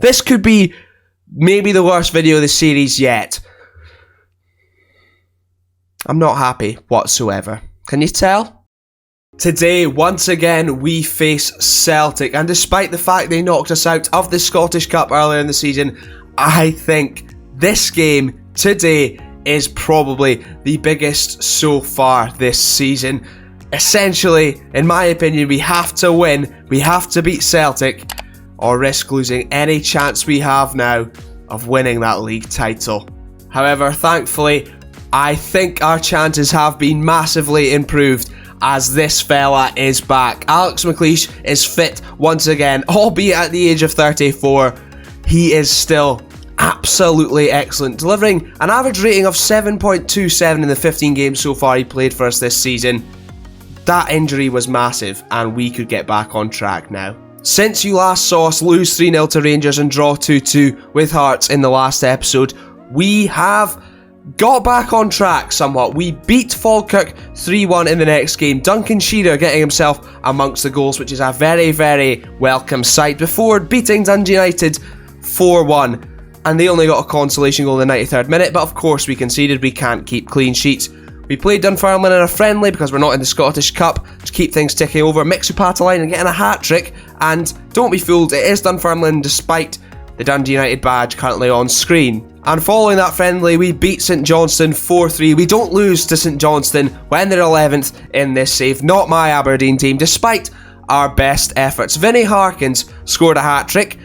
This could be maybe the worst video of the series yet. I'm not happy whatsoever. Can you tell? Today, once again, we face Celtic, and despite the fact they knocked us out of the Scottish Cup earlier in the season, I think this game today is probably the biggest so far this season. Essentially, in my opinion, we have to win, we have to beat Celtic, or risk losing any chance we have now of winning that league title. However, thankfully, I think our chances have been massively improved as this fella is back. Alex McLeish is fit once again, albeit at the age of 34. He is still absolutely excellent, delivering an average rating of 7.27 in the 15 games so far he played for us this season. That injury was massive, and we could get back on track now. Since you last saw us lose 3-0 to Rangers and draw 2-2 with Hearts in the last episode, we have got back on track somewhat. We beat Falkirk 3-1 in the next game. Duncan Shearer getting himself amongst the goals, which is a very, very welcome sight, before beating Dundee United 4-1. And they only got a consolation goal in the 93rd minute, but of course we conceded. We can't keep clean sheets. We played Dunfermline in a friendly because we're not in the Scottish Cup to keep things ticking over. Mixu Patalainen getting a hat-trick, and don't be fooled, it is Dunfermline despite the Dundee United badge currently on screen. And following that friendly, we beat St Johnstone 4-3. We don't lose to St Johnstone when they're 11th in this save. Not my Aberdeen team, despite our best efforts. Vinnie Harkins scored a hat-trick.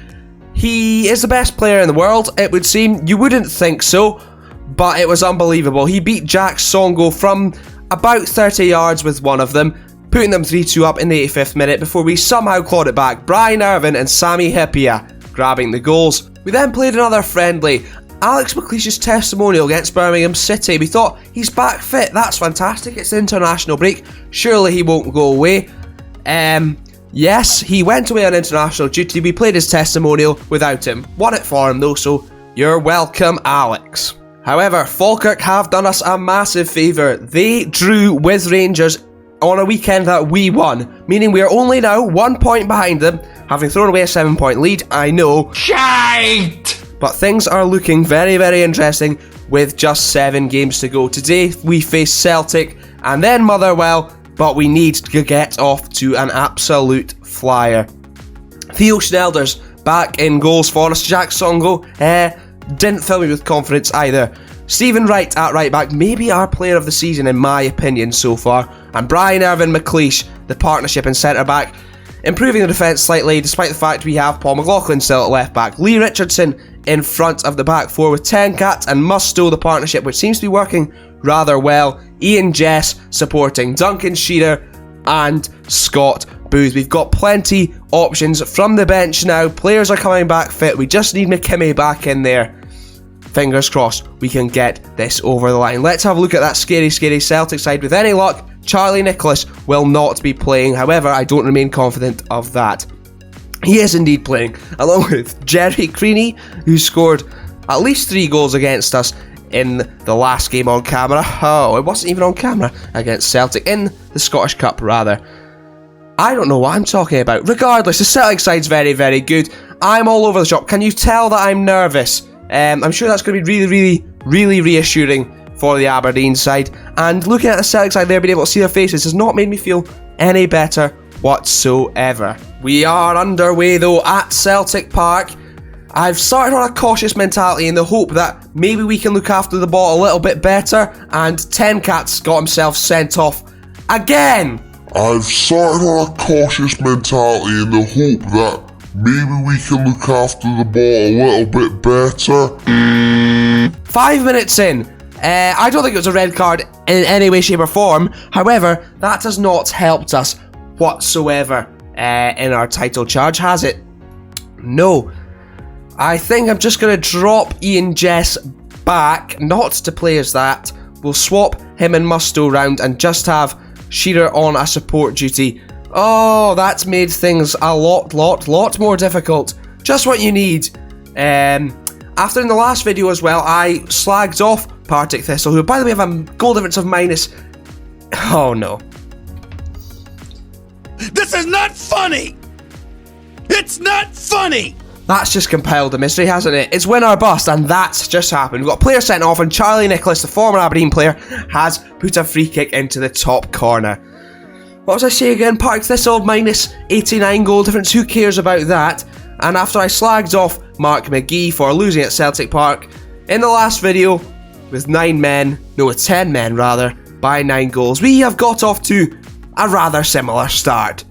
He is the best player in the world, it would seem. You wouldn't think so, but it was unbelievable. He beat Jack Songo from about 30 yards with one of them, putting them 3-2 up in the 85th minute before we somehow clawed it back. Brian Irvin and Sami Hyypiä grabbing the goals. We then played another friendly. Alex McLeish's testimonial against Birmingham City. We thought, he's back fit, that's fantastic, it's the international break, surely he won't go away. Yes, he went away on international duty. We played his testimonial without him. Won it for him though, so you're welcome, Alex. However, Falkirk have done us a massive favour. They drew with Rangers on a weekend that we won, meaning we are only now 1 point behind them, having thrown away a 7-point lead. I know. Shite! But things are looking very, very interesting with just 7 games to go. Today, we face Celtic and then Motherwell, but we need to get off to an absolute flyer. Theo Schnelder's back in goals for us. Jack Songo didn't fill me with confidence either. Stephen Wright at right back, maybe our player of the season in my opinion so far. And Brian Irvin McLeish, the partnership in centre back, improving the defence slightly despite the fact we have Paul McLaughlin still at left back. Lee Richardson in front of the back four with Tenkat and Musto, the partnership which seems to be working rather well. Ian Jess supporting Duncan Shearer and Scott Booth. We've got plenty options from the bench now. Players are coming back fit. We just need McKimmie back in there. Fingers crossed we can get this over the line. Let's have a look at that scary, scary Celtic side. With any luck, Charlie Nicholas will not be playing. However, I don't remain confident of that. He is indeed playing, along with Jerry Creaney, who scored at least 3 goals against us in the last game on camera. Oh, it wasn't even on camera against Celtic, in the Scottish Cup rather. I don't know what I'm talking about. Regardless, the Celtic side's very, very good. I'm all over the shop. Can you tell that I'm nervous? I'm sure that's going to be really, really, really reassuring for the Aberdeen side. And looking at the Celtic side there, being able to see their faces has not made me feel any better whatsoever. We are underway though at Celtic Park. I've started on a cautious mentality in the hope that maybe we can look after the ball a little bit better, and Tenkat's got himself sent off again. I've started on a cautious mentality in the hope that maybe we can look after the ball a little bit better. 5 minutes in. I don't think it was a red card in any way, shape or form. However, that has not helped us whatsoever in our title charge, has it? No. I think I'm just going to drop Ian Jess back, not to play as that. We'll swap him and Musto round and just have Shearer on a support duty. Oh, that's made things a lot more difficult. Just what you need. After in the last video as well, I slagged off Partick Thistle, who by the way have a goal difference of minus... Oh no. This is not funny! It's not funny! That's just compiled the mystery, hasn't it? It's win or bust, and that's just happened. We've got a player sent off, and Charlie Nicholas, the former Aberdeen player, has put a free kick into the top corner. What was I saying again? Park Thistle, minus 89 goal difference. Who cares about that? And after I slagged off Mark McGee for losing at Celtic Park, in the last video, with 10 men, rather, by 9 goals, we have got off to a rather similar start.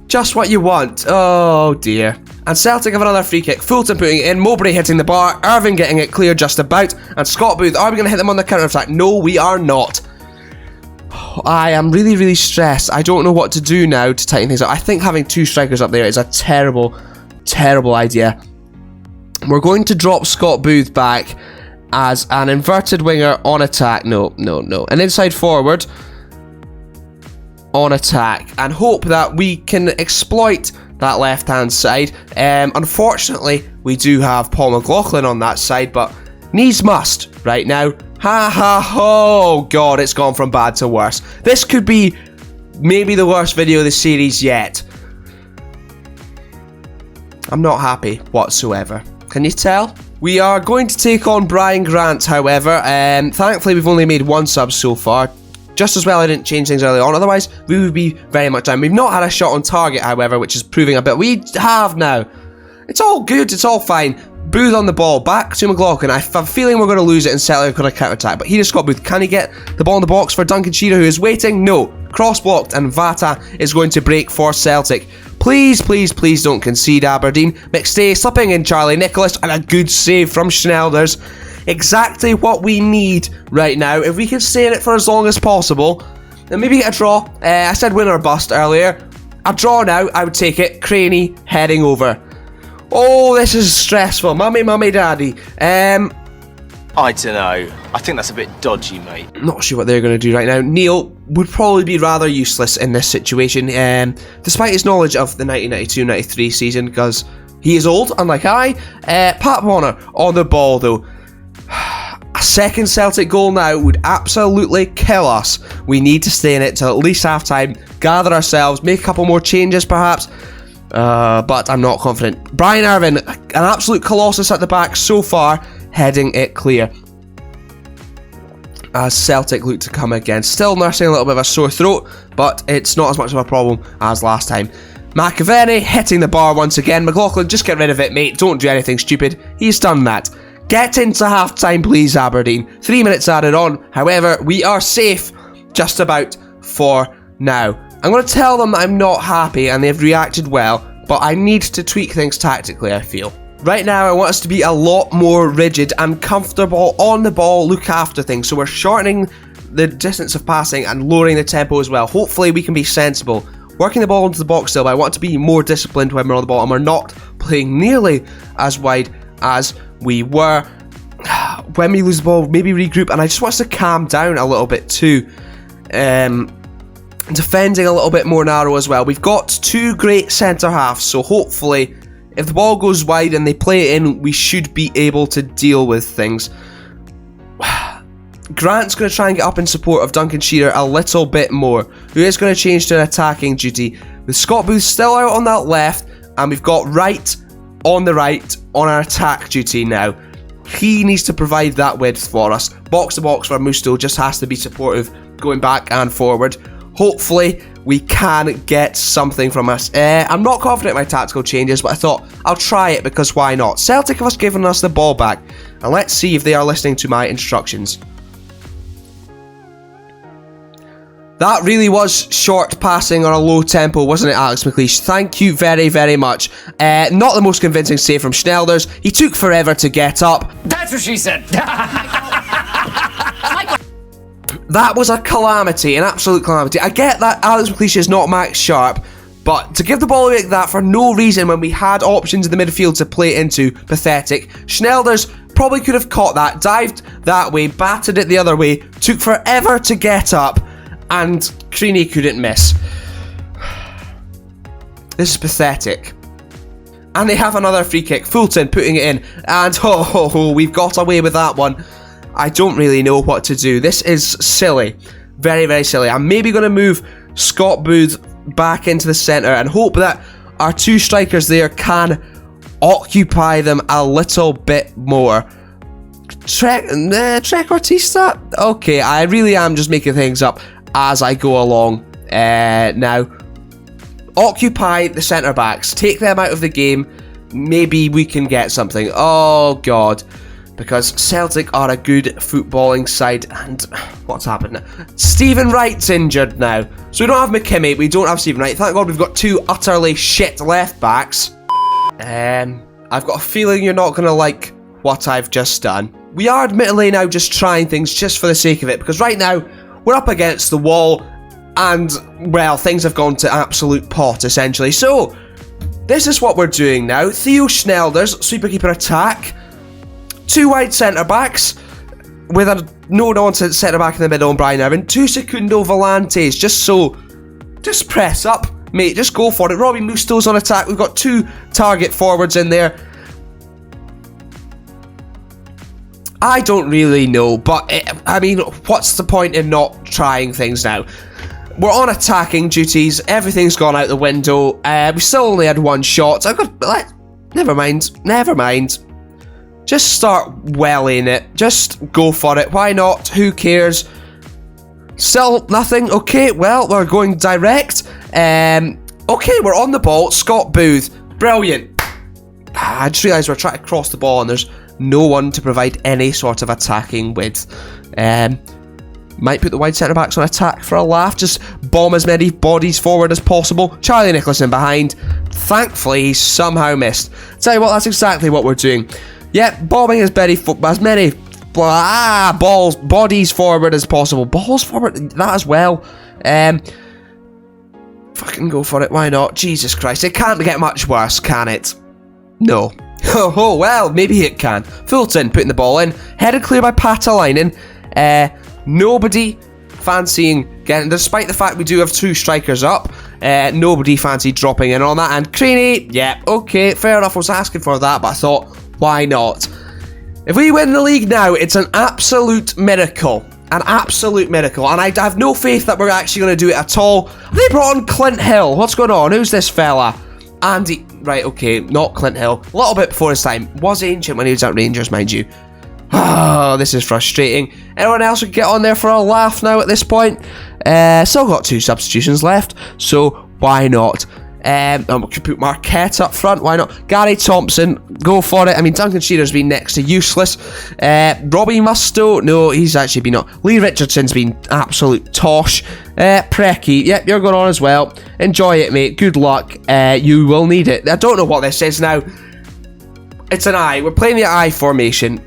Just what you want. Oh dear. And Celtic have another free kick. Fulton putting it in, Mowbray hitting the bar, Irving getting it clear just about, and Scott Booth, are we going to hit them on the counter-attack? No, we are not. I am really, really stressed. I don't know what to do now to tighten things up. I think having 2 strikers up there is a terrible, terrible idea. We're going to drop Scott Booth back as an inverted winger on attack. No. An inside forward on attack, and hope that we can exploit that left-hand side. Unfortunately, we do have Paul McLaughlin on that side, but needs must right now. Oh god, it's gone from bad to worse. This could be maybe the worst video of the series yet. I'm not happy whatsoever. Can you tell? We are going to take on Brian Grant, however. Thankfully, we've only made 1 sub so far. Just as well I didn't change things early on, otherwise we would be very much down. We've not had a shot on target, however, which is proving a bit. We have now. It's all good, it's all fine. Booth on the ball, back to McLaughlin. I have a feeling we're going to lose it and Celtic are going to counter-attack. But here is Scott Booth. Can he get the ball in the box for Duncan Shearer, who is waiting? No. Cross-blocked, and Vata is going to break for Celtic. Please, please, please don't concede, Aberdeen. McStay slipping in Charlie Nicholas, and a good save from Schnelders. Exactly what we need right now. If we can stay in it for as long as possible, and maybe get a draw. I said win or bust earlier. A draw now, I would take it. Craney heading over. Oh, this is stressful. Mummy, daddy. I don't know. I think that's a bit dodgy, mate. Not sure what they're going to do right now. Neil would probably be rather useless in this situation, despite his knowledge of the 1992-93 season, because he is old, unlike I. Pat Bonner on the ball, though. A second Celtic goal now would absolutely kill us. We need to stay in it till at least half-time, gather ourselves, make a couple more changes perhaps, but I'm not confident. Brian Irvin, an absolute colossus at the back so far, heading it clear. As Celtic look to come again, still nursing a little bit of a sore throat, but it's not as much of a problem as last time. McAvenny hitting the bar once again. McLaughlin, just get rid of it, mate. Don't do anything stupid. He's done that. Get into half-time, please, Aberdeen. 3 minutes added on. However, we are safe just about for now. I'm going to tell them that I'm not happy and they've reacted well, but I need to tweak things tactically, I feel. Right now, I want us to be a lot more rigid and comfortable on the ball, look after things. So we're shortening the distance of passing and lowering the tempo as well. Hopefully, we can be sensible. Working the ball into the box still, but I want to be more disciplined when we're on the ball and we're not playing nearly as wide as we were. When we lose the ball, maybe regroup, and I just want us to calm down a little bit too. Defending a little bit more narrow as well. We've got 2 great centre halves, so hopefully if the ball goes wide and they play it in, we should be able to deal with things. Grant's going to try and get up in support of Duncan Shearer a little bit more, who is going to change to an attacking duty, with Scott Booth still out on that left, and we've got Wright on the right on our attack duty now. He needs to provide that width for us. Box to box for Musto, just has to be supportive going back and forward. Hopefully we can get something from us. I'm not confident in my tactical changes, but I thought I'll try it because why not? Celtic have given us the ball back, and let's see if they are listening to my instructions. That really was short passing or a low tempo, wasn't it, Alex McLeish? Thank you very, very much. Not the most convincing save from Schnelders. He took forever to get up. That's what she said. That was a calamity, an absolute calamity. I get that Alex McLeish is not Max Sharp, but to give the ball away like that for no reason when we had options in the midfield to play into, pathetic. Schnelders probably could have caught that, dived that way, batted it the other way, took forever to get up, and Creaney couldn't miss. This is pathetic. And they have another free kick. Fulton putting it in. And we've got away with that one. I don't really know what to do. This is silly. Very, very silly. I'm maybe going to move Scott Booth back into the centre and hope that our 2 strikers there can occupy them a little bit more. Trequartista? Okay, I really am just making things up as I go along. Now, occupy the centre-backs. Take them out of the game. Maybe we can get something. Oh, God. Because Celtic are a good footballing side. And what's happened now? Stephen Wright's injured now. So we don't have McKimmie. We don't have Stephen Wright. Thank God we've got 2 utterly shit left-backs. I've got a feeling you're not going to like what I've just done. We are admittedly now just trying things just for the sake of it. Because right now, we're up against the wall. And, well, things have gone to absolute pot, essentially. So, this is what we're doing now. Theo Schnelder's sweeper-keeper attack. 2 wide centre-backs. With a no-nonsense centre-back in the middle, and Brian Irvin. 2 Secundo Volantes. Just press up, mate. Just go for it. Robbie Musto's on attack. We've got 2 target forwards in there. I don't really know, but, I mean, what's the point in not trying things now? We're on attacking duties. Everything's gone out the window. We still only had 1 shot. Never mind. Just start welling it. Just go for it. Why not? Who cares? Still nothing. Okay, well, we're going direct. Okay, we're on the ball. Scott Booth. Brilliant. I just realised we're trying to cross the ball and there's no one to provide any sort of attacking width. Might put the wide centre-backs on attack for a laugh. Just bomb as many bodies forward as possible. Charlie Nicholson behind. Thankfully, he's somehow missed. Tell you what, that's exactly what we're doing. Yep, bombing as many bodies forward as possible. Balls forward, that as well. Fucking go for it, why not? Jesus Christ, it can't get much worse, can it? No. Oh, well, maybe it can. Fulton putting the ball in. Headed clear by Patalainen. Nobody fancying getting, despite the fact we do have 2 strikers up, nobody fancied dropping in on that. And Creaney, yeah, okay, fair enough, I was asking for that, but I thought, why not? If we win the league now, it's an absolute miracle. An absolute miracle. And I have no faith that we're actually going to do it at all. They brought on Clint Hill. What's going on? Who's this fella? Andy. Right, okay, not Clint Hill. A little bit before his time. Was ancient when he was at Rangers, mind you. Oh, this is frustrating. Anyone else would get on there for a laugh now at this point? Still got 2 substitutions left, so why not? We could put Marquette up front, why not? Gary Thompson, go for it. I mean, Duncan Shearer's been next to useless. Robbie Musto, no, he's actually been not. Lee Richardson's been absolute tosh. Preki, yep, you're going on as well. Enjoy it, mate. Good luck. You will need it. I don't know what this is now. It's an I. We're playing the I formation.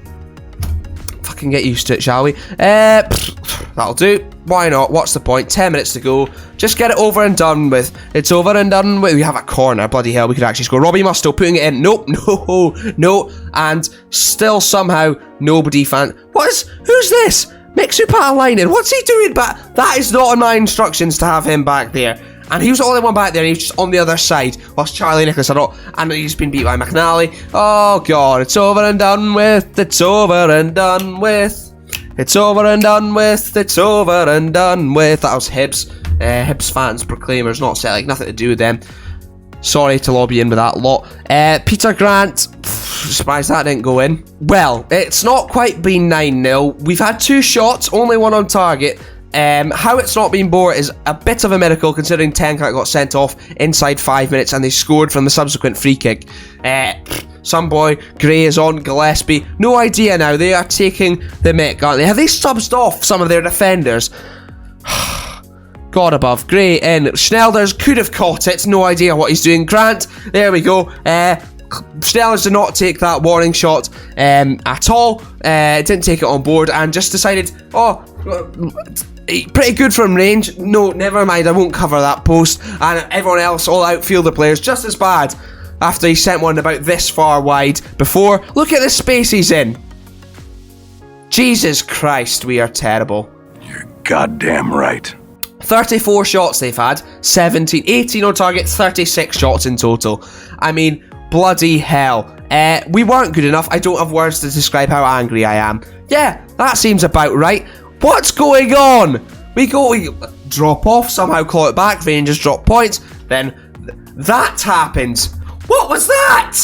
Fucking get used to it, shall we? That'll do. Why not? What's the point? 10 minutes to go. Just get it over and done with. It's over and done with. We have a corner. Bloody hell, we could actually score. Robbie Musto putting it in. Nope. No. And still somehow nobody who's this? Mixu Patalainen. What's he doing back? That is not on my instructions to have him back there. And he was the only one back there, and he was just on the other side, whilst Charlie Nicholson, and he's been beat by McNally. Oh, God, it's over and done with, it's over and done with, it's over and done with, it's over and done with. That was Hibs. Hibs fans, proclaimers, not Celtic, nothing to do with them. Sorry to lobby in with that lot. Peter Grant, surprised that didn't go in. Well, it's not quite been 9-0. We've had 2 shots, only 1 on target. How it's not been bore is a bit of a miracle considering Tenkat got sent off inside 5 minutes and they scored from the subsequent free kick. Some boy, Gray is on, Gillespie. No idea now, they are taking the mick, aren't they? Have they subbed off some of their defenders? God above, Gray in. Schnelders could have caught it, no idea what he's doing. Grant, there we go. Schnelders did not take that warning shot at all. Didn't take it on board and just decided, pretty good from range. No, never mind, I won't cover that post. And everyone else, all outfielder players, just as bad after he sent one about this far wide before. Look at the space he's in. Jesus Christ, we are terrible. You're goddamn right. 34 shots they've had, 18 on target, 36 shots in total. I mean, bloody hell. We weren't good enough. I don't have words to describe how angry I am. Yeah, that seems about right. What's going on? We drop off, somehow claw it back, Rangers drop points, then that happens. What was that?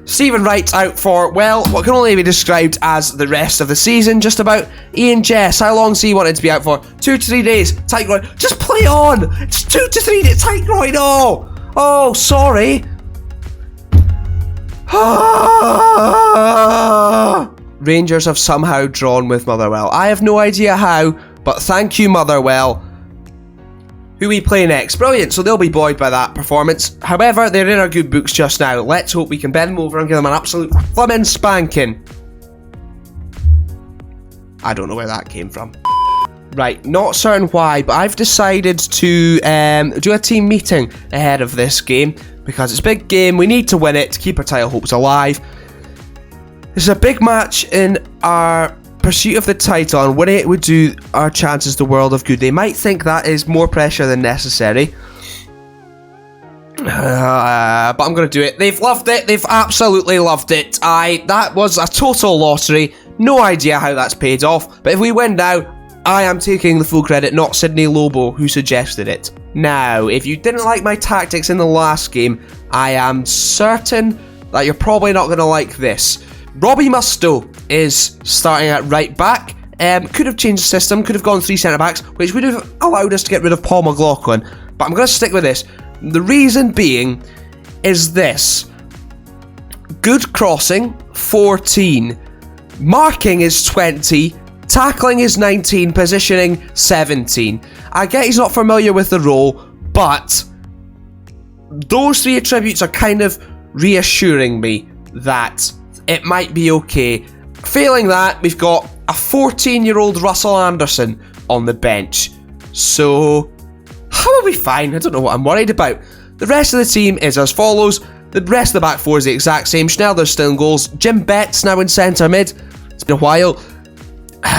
Stephen Wright's out for, well, what can only be described as the rest of the season, just about. Ian Jess, how long's he wanted to be out for? 2 to 3 days. Tight groin. Just play on! It's 2 to 3 days. Tight groin. Oh, sorry. Rangers have somehow drawn with Motherwell. I have no idea how, but thank you, Motherwell. Who we play next? Brilliant, so they'll be buoyed by that performance. However, they're in our good books just now. Let's hope we can bend them over and give them an absolute flaming spanking. I don't know where that came from. Right, not certain why, but I've decided to do a team meeting ahead of this game because it's a big game. We need to win it to keep our title hopes alive. This is a big match in our pursuit of the title, and winning it would do our chances the world of good. They might think that is more pressure than necessary, but I'm going to do it. They've loved it. They've absolutely loved it. That was a total lottery. No idea how that's paid off, but if we win now, I am taking the full credit, not Sydney Lobo, who suggested it. Now, if you didn't like my tactics in the last game, I am certain that you're probably not going to like this. Robbie Mustoe is starting at right back. Could have changed the system, could have gone 3 centre-backs, which would have allowed us to get rid of Paul McLaughlin. But I'm going to stick with this. The reason being is this. Good crossing, 14. Marking is 20. Tackling is 19. Positioning, 17. I get he's not familiar with the role, but those 3 attributes are kind of reassuring me that it might be okay. Failing that, we've got a 14-year-old Russell Anderson on the bench. So, how are we fine? I don't know what I'm worried about. The rest of the team is as follows. The rest of the back 4 is the exact same. Schneider's still in goals. Jim Betts now in centre mid. It's been a while.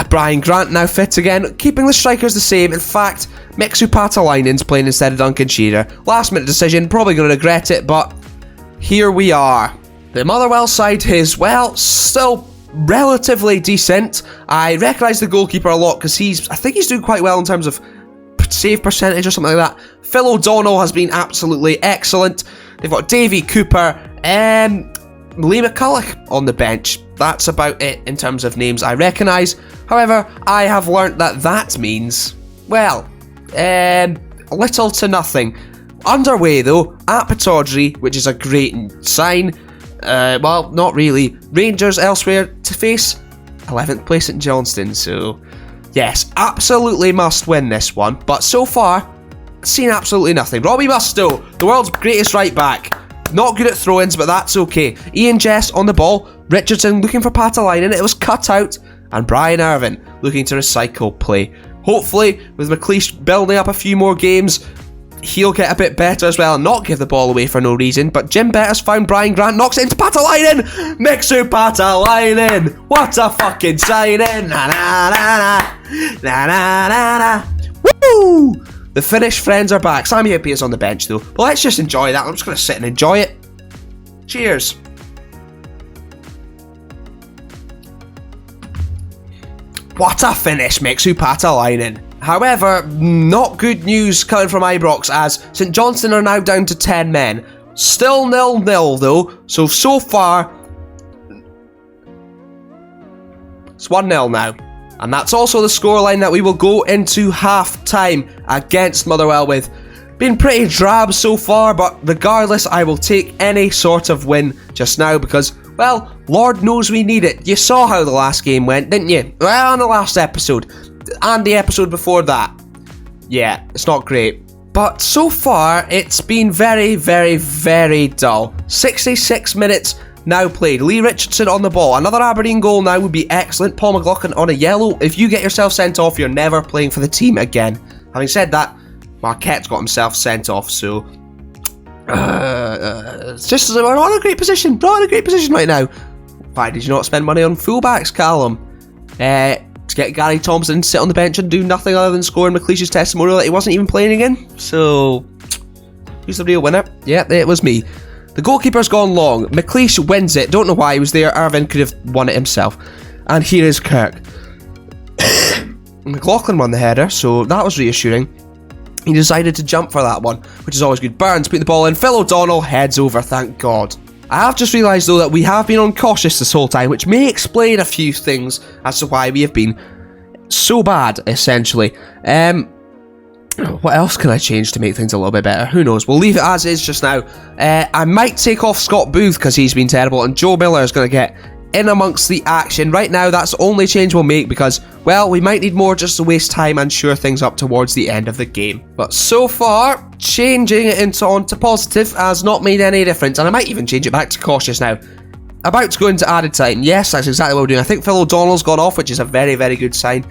Brian Grant now fit again. Keeping the strikers the same. In fact, Mixu Patalainen's playing instead of Duncan Shearer. Last minute decision. Probably going to regret it, but here we are. The Motherwell side is, well, still relatively decent. I recognise the goalkeeper a lot because I think he's doing quite well in terms of save percentage or something like that. Phil O'Donnell has been absolutely excellent. They've got Davy Cooper and Lee McCulloch on the bench. That's about it in terms of names I recognise. However, I have learnt that means, well, little to nothing. Underway though, at Pittodrie, which is a great sign. Well, not really. Rangers elsewhere to face 11th place at Johnston, so yes, absolutely must win this one. But so far, seen absolutely nothing. Robbie Mustoe, the world's greatest right back. Not good at throw-ins, but that's okay. Ian Jess on the ball. Richardson looking for Patalainen. It was cut out. And Brian Irvin looking to recycle play. Hopefully, with McLeish building up a few more games, he'll get a bit better as well and not give the ball away for no reason. But Jim Betts found Brian Grant, knocks it into Patalainen. Mixu Patalainen. What a fucking signing. Na na na na. Na na na na. Woo! The Finnish friends are back. Sammy Hippie is on the bench though. But let's just enjoy that. I'm just going to sit and enjoy it. Cheers. What a finish, Mixu Patalainen. However, not good news coming from Ibrox as St Johnstone are now down to 10 men. Still 0-0 though, so far it's 1-0 now. And that's also the scoreline that we will go into half-time against Motherwell with. Been pretty drab so far, but regardless, I will take any sort of win just now because, well, Lord knows we need it. You saw how the last game went, didn't you? Well, on the last episode. And the episode before that. Yeah, it's not great. But so far, it's been very, very, very dull. 66 minutes now played. Lee Richardson on the ball. Another Aberdeen goal now would be excellent. Paul McLaughlin on a yellow. If you get yourself sent off, you're never playing for the team again. Having said that, Marquette's got himself sent off, so it's just we're not in a great position. We're not in a great position right now. Why did you not spend money on fullbacks, Calum? To get Gary Thompson to sit on the bench and do nothing other than score in McLeish's testimonial that he wasn't even playing again. So, who's the real winner? Yeah, it was me. The goalkeeper's gone long. McLeish wins it. Don't know why he was there. Irvin could have won it himself. And here is Kirk. McLaughlin won the header, so that was reassuring. He decided to jump for that one, which is always good. Burns put the ball in. Phil O'Donnell heads over, thank God. I have just realised though that we have been uncautious this whole time, which may explain a few things as to why we have been so bad, essentially. What else can I change to make things a little bit better? Who knows? We'll leave it as is just now. I might take off Scott Booth because he's been terrible, and Joe Miller is going to get in amongst the action. Right now, that's the only change we'll make because, well, we might need more just to waste time and shore things up towards the end of the game. But so far, changing it onto positive has not made any difference, and I might even change it back to cautious now. About to go into added time. Yes, that's exactly what we're doing. I think Phil O'Donnell's gone off, which is a very, very good sign.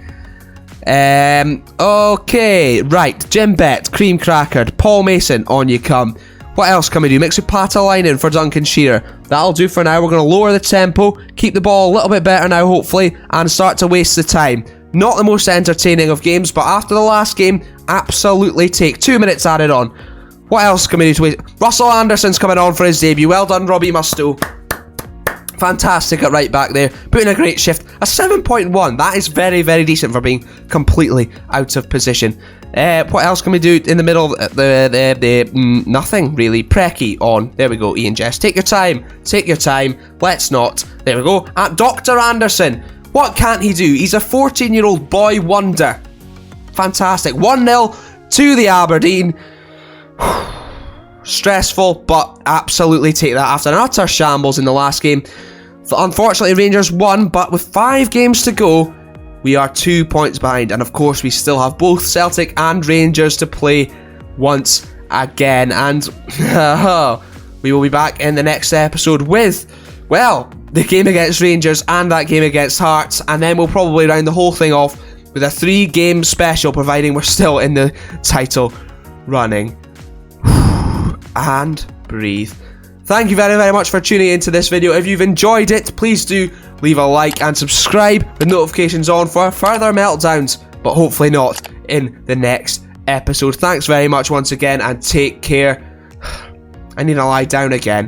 Okay, right. Jim Bett, cream crackered. Paul Mason, on you come. What else can we do? Mix with Patalainen for Duncan Shearer. That'll do for now. We're going to lower the tempo, keep the ball a little bit better now, hopefully, and start to waste the time. Not the most entertaining of games, but after the last game, absolutely take 2 minutes added on. What else can we do to wait? Russell Anderson's coming on for his debut. Well done, Robbie Mustoe. Fantastic at right back there, putting a great shift. A 7.1, that is very, very decent for being completely out of position. What else can we do in the middle? Nothing really. Preki on. There we go, Ian Jess. Take your time. Take your time. Let's not. There we go. At Dr. Anderson. What can't he do? He's a 14-year-old boy wonder. Fantastic. 1-0 to the Aberdeen. Stressful, but absolutely take that after an utter shambles in the last game. Unfortunately, Rangers won, but with 5 games to go, we are 2 points behind. And of course, we still have both Celtic and Rangers to play once again. And we will be back in the next episode with, well, the game against Rangers and that game against Hearts. And then we'll probably round the whole thing off with a 3-game special, providing we're still in the title running. And breathe. Thank you very, very much for tuning into this video. If you've enjoyed it, please do leave a like and subscribe with notifications on for further meltdowns, but hopefully not in the next episode. Thanks very much once again, and take care. I need to lie down again.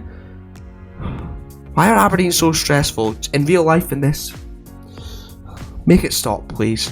Why are Aberdeen so stressful in real life in this? Make it stop, please.